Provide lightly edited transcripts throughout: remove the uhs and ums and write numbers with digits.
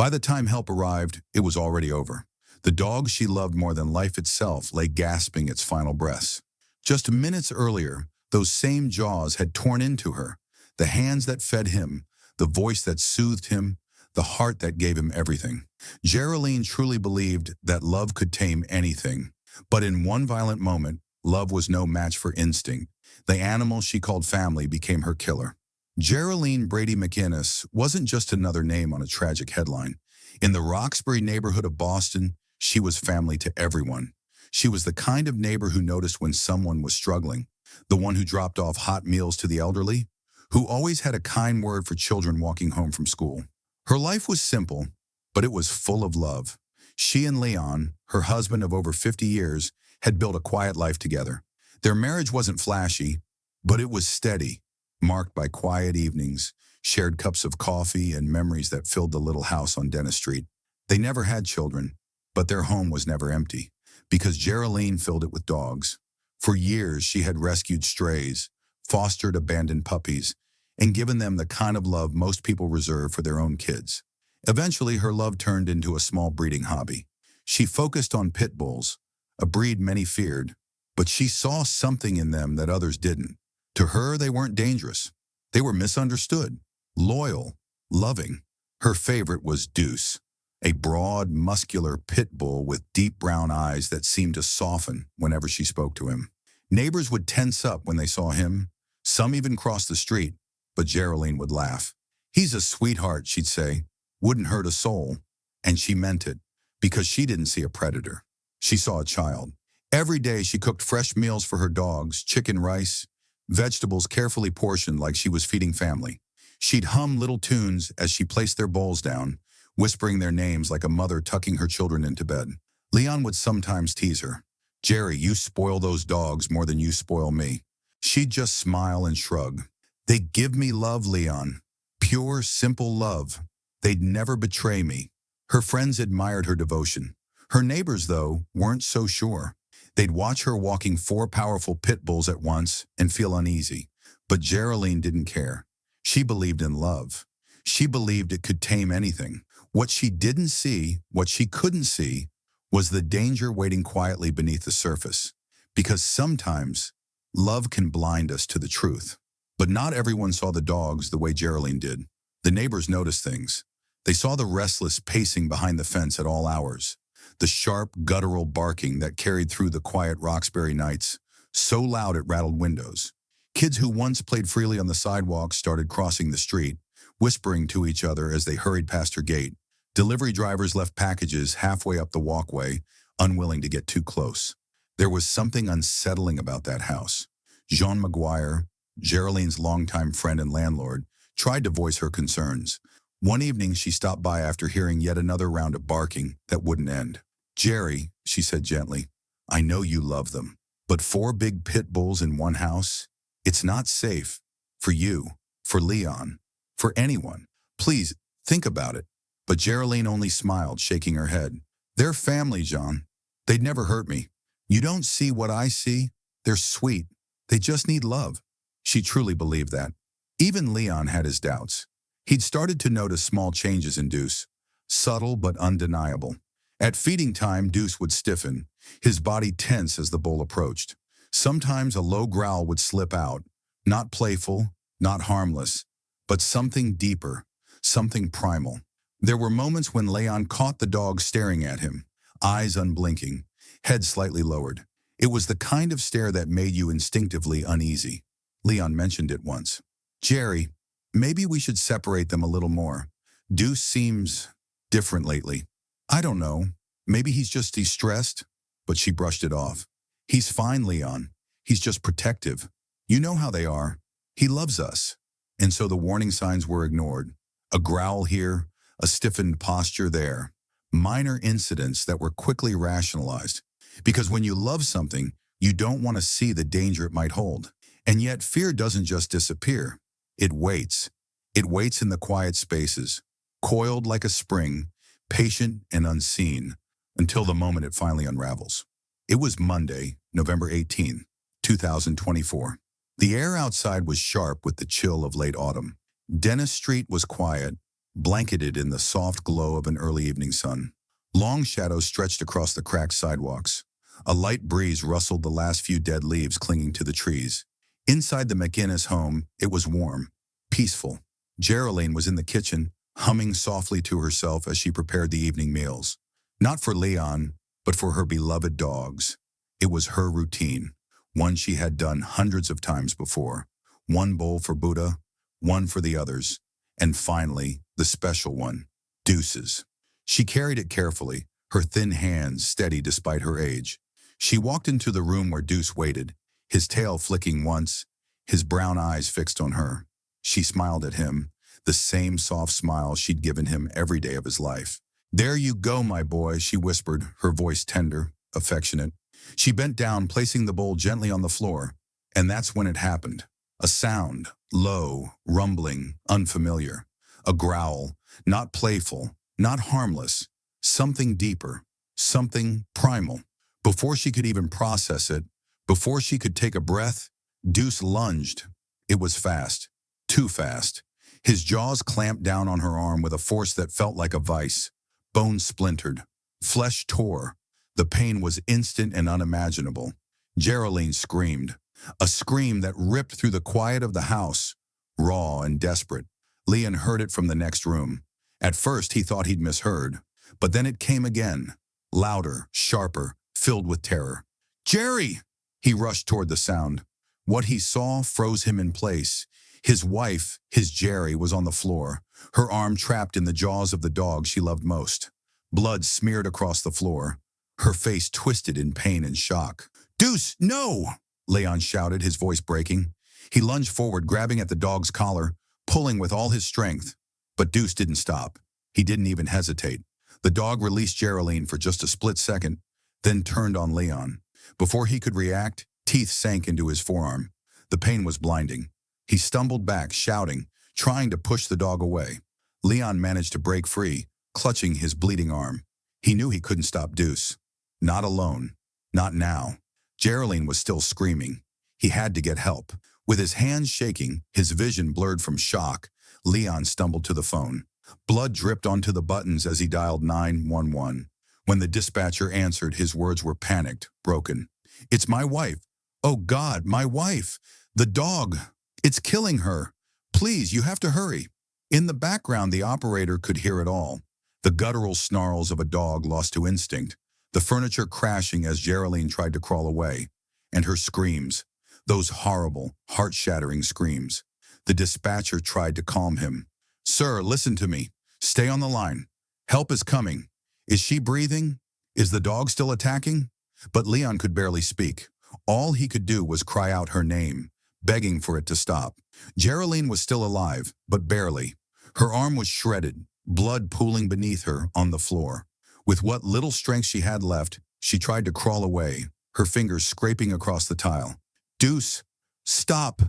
By the time help arrived, it was already over. The dog she loved more than life itself lay gasping its final breaths. Just minutes earlier, those same jaws had torn into her, the hands that fed him, the voice that soothed him, the heart that gave him everything. Geraldine truly believed that love could tame anything. But in one violent moment, love was no match for instinct. The animal she called family became her killer. Geraldine Brady McInnes wasn't just another name on a tragic headline. In the Roxbury neighborhood of Boston, she was family to everyone. She was the kind of neighbor who noticed when someone was struggling, the one who dropped off hot meals to the elderly, who always had a kind word for children walking home from school. Her life was simple, but it was full of love. She and Leon, her husband of over 50 years, had built a quiet life together. Their marriage wasn't flashy, but it was steady, marked by quiet evenings, shared cups of coffee, and memories that filled the little house on Dennis Street. They never had children, but their home was never empty, because Geraldine filled it with dogs. For years, she had rescued strays, fostered abandoned puppies, and given them the kind of love most people reserve for their own kids. Eventually, her love turned into a small breeding hobby. She focused on pit bulls, a breed many feared, but she saw something in them that others didn't. To her, they weren't dangerous. They were misunderstood, loyal, loving. Her favorite was Deuce, a broad, muscular pit bull with deep brown eyes that seemed to soften whenever she spoke to him. Neighbors would tense up when they saw him. Some even crossed the street, but Geraldine would laugh. "He's a sweetheart," she'd say. "Wouldn't hurt a soul." And she meant it, because she didn't see a predator. She saw a child. Every day she cooked fresh meals for her dogs, chicken rice, vegetables carefully portioned like she was feeding family. She'd hum little tunes as she placed their bowls down, whispering their names like a mother tucking her children into bed. Leon would sometimes tease her. "Jerry, you spoil those dogs more than you spoil me." She'd just smile and shrug. "They give me love, Leon. Pure, simple love. They'd never betray me." Her friends admired her devotion. Her neighbors, though, weren't so sure. They'd watch her walking 4 powerful pit bulls at once and feel uneasy. But Geraldine didn't care. She believed in love. She believed it could tame anything. What she didn't see, what she couldn't see, was the danger waiting quietly beneath the surface. Because sometimes, love can blind us to the truth. But not everyone saw the dogs the way Geraldine did. The neighbors noticed things. They saw the restless pacing behind the fence at all hours, the sharp, guttural barking that carried through the quiet Roxbury nights, so loud it rattled windows. Kids who once played freely on the sidewalk started crossing the street, whispering to each other as they hurried past her gate. Delivery drivers left packages halfway up the walkway, unwilling to get too close. There was something unsettling about that house. Jean McGuire, Geraldine's longtime friend and landlord, tried to voice her concerns. One evening, she stopped by after hearing yet another round of barking that wouldn't end. "Jerry," she said gently, "I know you love them, but 4 big pit bulls in one house? It's not safe. For you, for Leon, for anyone. Please, think about it." But Geraldine only smiled, shaking her head. "They're family, John. They'd never hurt me. You don't see what I see? They're sweet. They just need love." She truly believed that. Even Leon had his doubts. He'd started to notice small changes in Deuce, subtle but undeniable. At feeding time, Deuce would stiffen, his body tense as the bull approached. Sometimes a low growl would slip out, not playful, not harmless, but something deeper, something primal. There were moments when Leon caught the dog staring at him, eyes unblinking, head slightly lowered. It was the kind of stare that made you instinctively uneasy. Leon mentioned it once. "Jerry, maybe we should separate them a little more. Deuce seems different lately. I don't know. Maybe he's just distressed." But she brushed it off. "He's fine, Leon. He's just protective. You know how they are. He loves us." And so the warning signs were ignored. A growl here, a stiffened posture there. Minor incidents that were quickly rationalized. Because when you love something, you don't want to see the danger it might hold. And yet fear doesn't just disappear. It waits. It waits in the quiet spaces, coiled like a spring, patient and unseen, until the moment it finally unravels. It was Monday, November 18, 2024. The air outside was sharp with the chill of late autumn. Dennis Street was quiet. blanketed in the soft glow of an early evening sun. Long shadows stretched across the cracked sidewalks. A light breeze rustled the last few dead leaves clinging to the trees. Inside the McInnes home, it was warm, peaceful. Geraldine was in the kitchen, humming softly to herself as she prepared the evening meals. Not for Leon, but for her beloved dogs. It was her routine, one she had done hundreds of times before. One bowl for Buddha, one for the others, and finally, the special one, Deuce's. She carried it carefully, her thin hands steady despite her age. She walked into the room where Deuce waited, his tail flicking once, his brown eyes fixed on her. She smiled at him, the same soft smile she'd given him every day of his life. "There you go, my boy," she whispered, her voice tender, affectionate. She bent down, placing the bowl gently on the floor, and that's when it happened. A sound, low, rumbling, unfamiliar. A growl, not playful, not harmless, something deeper, something primal. Before she could even process it, before she could take a breath, Deuce lunged. It was fast, too fast. His jaws clamped down on her arm with a force that felt like a vice. Bone splintered, flesh tore. The pain was instant and unimaginable. Geraldine screamed, a scream that ripped through the quiet of the house, raw and desperate. Leon heard it from the next room. At first, he thought he'd misheard, but then it came again, louder, sharper, filled with terror. "Jerry!" He rushed toward the sound. What he saw froze him in place. His wife, his Jerry, was on the floor, her arm trapped in the jaws of the dog she loved most. Blood smeared across the floor, her face twisted in pain and shock. "Deuce, no!" Leon shouted, his voice breaking. He lunged forward, grabbing at the dog's collar, pulling with all his strength. But Deuce didn't stop. He didn't even hesitate. The dog released Geraldine for just a split second, then turned on Leon. Before he could react, teeth sank into his forearm. The pain was blinding. He stumbled back, shouting, trying to push the dog away. Leon managed to break free, clutching his bleeding arm. He knew he couldn't stop Deuce. Not alone. Not now. Geraldine was still screaming. He had to get help. With his hands shaking, his vision blurred from shock, Leon stumbled to the phone. Blood dripped onto the buttons as he dialed 911. When the dispatcher answered, his words were panicked, broken. "It's my wife. Oh God, my wife. The dog. It's killing her. Please, you have to hurry." In the background, the operator could hear it all. The guttural snarls of a dog lost to instinct, the furniture crashing as Geraldine tried to crawl away, and her screams, those horrible, heart-shattering screams. The dispatcher tried to calm him. "Sir, listen to me. Stay on the line. Help is coming. Is she breathing? Is the dog still attacking?" But Leon could barely speak. All he could do was cry out her name, begging for it to stop. Geraldine was still alive, but barely. Her arm was shredded, blood pooling beneath her on the floor. With what little strength she had left, she tried to crawl away, her fingers scraping across the tile. "Deuce, stop.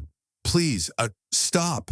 Please, stop."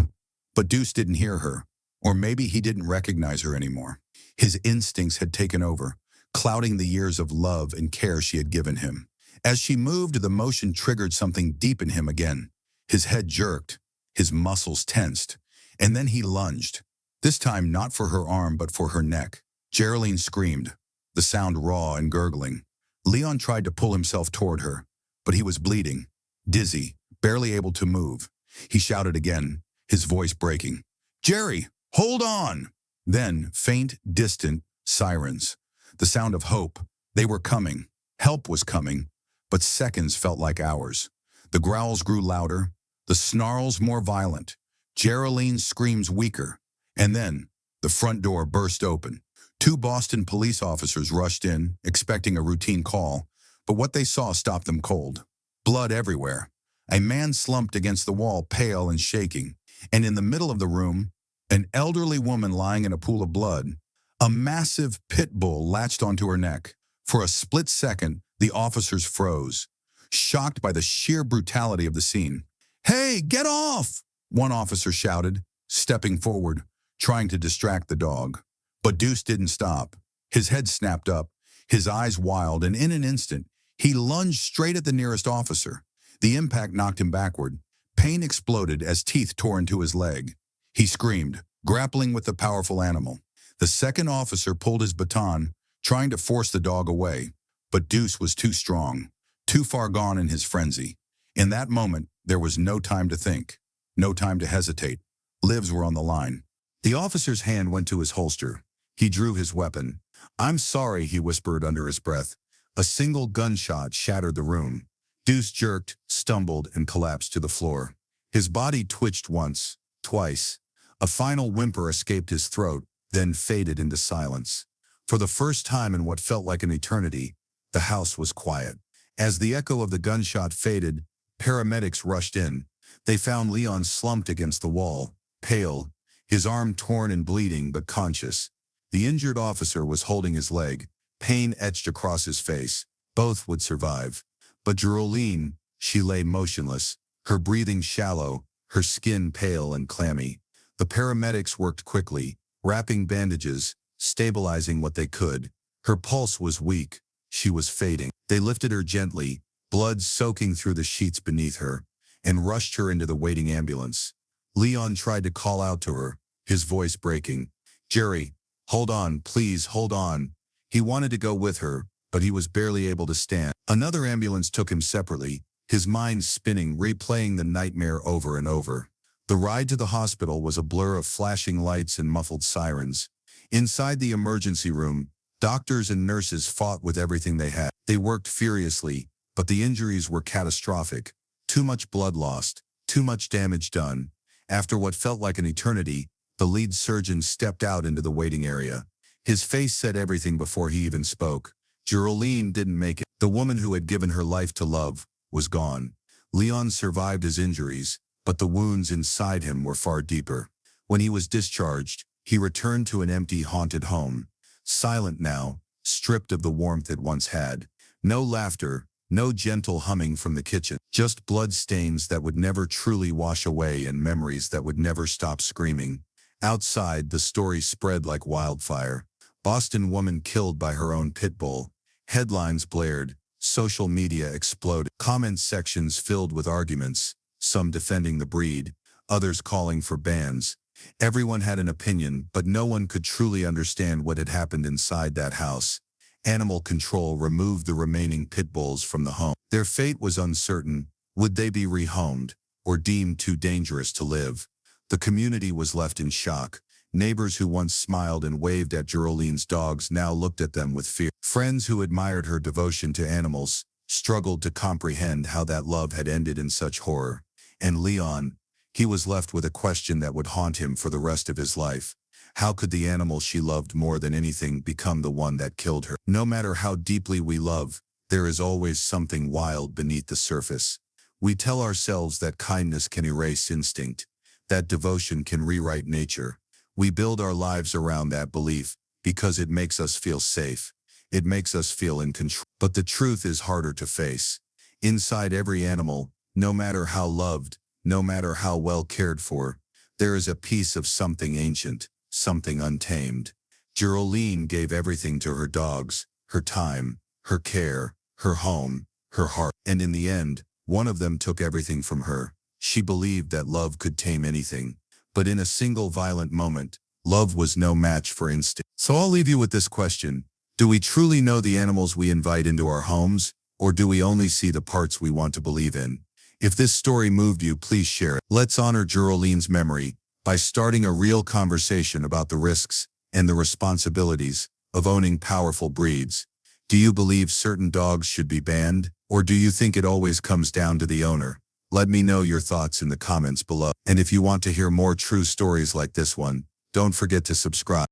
But Deuce didn't hear her, or maybe he didn't recognize her anymore. His instincts had taken over, clouding the years of love and care she had given him. As she moved, the motion triggered something deep in him again. His head jerked, his muscles tensed, and then he lunged. This time not for her arm, but for her neck. Geraldine screamed, the sound raw and gurgling. Leon tried to pull himself toward her, but he was bleeding, dizzy, barely able to move. He shouted again, his voice breaking. "Jerry, hold on!" Then, faint, distant sirens. The sound of hope. They were coming. Help was coming. But seconds felt like hours. The growls grew louder, the snarls more violent, Geraldine's screams weaker. And then, the front door burst open. 2 Boston police officers rushed in, expecting a routine call, but what they saw stopped them cold. Blood everywhere. A man slumped against the wall, pale and shaking, and in the middle of the room, an elderly woman lying in a pool of blood. A massive pit bull latched onto her neck. For a split second, the officers froze, shocked by the sheer brutality of the scene. "Hey, get off!" one officer shouted, stepping forward, trying to distract the dog. But Deuce didn't stop. His head snapped up, his eyes wild, and in an instant, he lunged straight at the nearest officer. The impact knocked him backward. Pain exploded as teeth tore into his leg. He screamed, grappling with the powerful animal. The second officer pulled his baton, trying to force the dog away, but Deuce was too strong, too far gone in his frenzy. In that moment, there was no time to think, no time to hesitate. Lives were on the line. The officer's hand went to his holster. He drew his weapon. "I'm sorry," he whispered under his breath. A single gunshot shattered the room. Deuce jerked, stumbled, and collapsed to the floor. His body twitched once, twice. A final whimper escaped his throat, then faded into silence. For the first time in what felt like an eternity, the house was quiet. As the echo of the gunshot faded, paramedics rushed in. They found Leon slumped against the wall, pale, his arm torn and bleeding but conscious. The injured officer was holding his leg, pain etched across his face. Both would survive. But Geraldine, she lay motionless, her breathing shallow, her skin pale and clammy. The paramedics worked quickly, wrapping bandages, stabilizing what they could. Her pulse was weak. She was fading. They lifted her gently, blood soaking through the sheets beneath her, and rushed her into the waiting ambulance. Leon tried to call out to her, his voice breaking. "Jerry, hold on, please hold on." He wanted to go with her, but he was barely able to stand. Another ambulance took him separately, his mind spinning, replaying the nightmare over and over. The ride to the hospital was a blur of flashing lights and muffled sirens. Inside the emergency room, doctors and nurses fought with everything they had. They worked furiously, but the injuries were catastrophic. Too much blood lost, too much damage done. After what felt like an eternity, the lead surgeon stepped out into the waiting area. His face said everything before he even spoke. Geraldine didn't make it. The woman who had given her life to love was gone. Leon survived his injuries, but the wounds inside him were far deeper. When he was discharged, he returned to an empty, haunted home. Silent now, stripped of the warmth it once had. No laughter, no gentle humming from the kitchen. Just blood stains that would never truly wash away and memories that would never stop screaming. Outside, the story spread like wildfire. Boston woman killed by her own pit bull. Headlines blared. Social media exploded. Comment sections filled with arguments, some defending the breed, others calling for bans. Everyone had an opinion, but no one could truly understand what had happened inside that house. Animal control removed the remaining pit bulls from the home. Their fate was uncertain. Would they be rehomed, or deemed too dangerous to live? The community was left in shock. Neighbors who once smiled and waved at Geraldine's dogs now looked at them with fear. Friends who admired her devotion to animals struggled to comprehend how that love had ended in such horror. And Leon, he was left with a question that would haunt him for the rest of his life. How could the animal she loved more than anything become the one that killed her? No matter how deeply we love, there is always something wild beneath the surface. We tell ourselves that kindness can erase instinct, that devotion can rewrite nature. We build our lives around that belief because it makes us feel safe. It makes us feel in control. But the truth is harder to face. Inside every animal, no matter how loved, no matter how well cared for, there is a piece of something ancient, something untamed. Geraldine gave everything to her dogs, her time, her care, her home, her heart. And in the end, one of them took everything from her. She believed that love could tame anything. But in a single violent moment, love was no match for instinct. So I'll leave you with this question. Do we truly know the animals we invite into our homes, or do we only see the parts we want to believe in? If this story moved you, please share it. Let's honor Geraldine's memory by starting a real conversation about the risks and the responsibilities of owning powerful breeds. Do you believe certain dogs should be banned, or do you think it always comes down to the owner? Let me know your thoughts in the comments below. And if you want to hear more true stories like this one, don't forget to subscribe.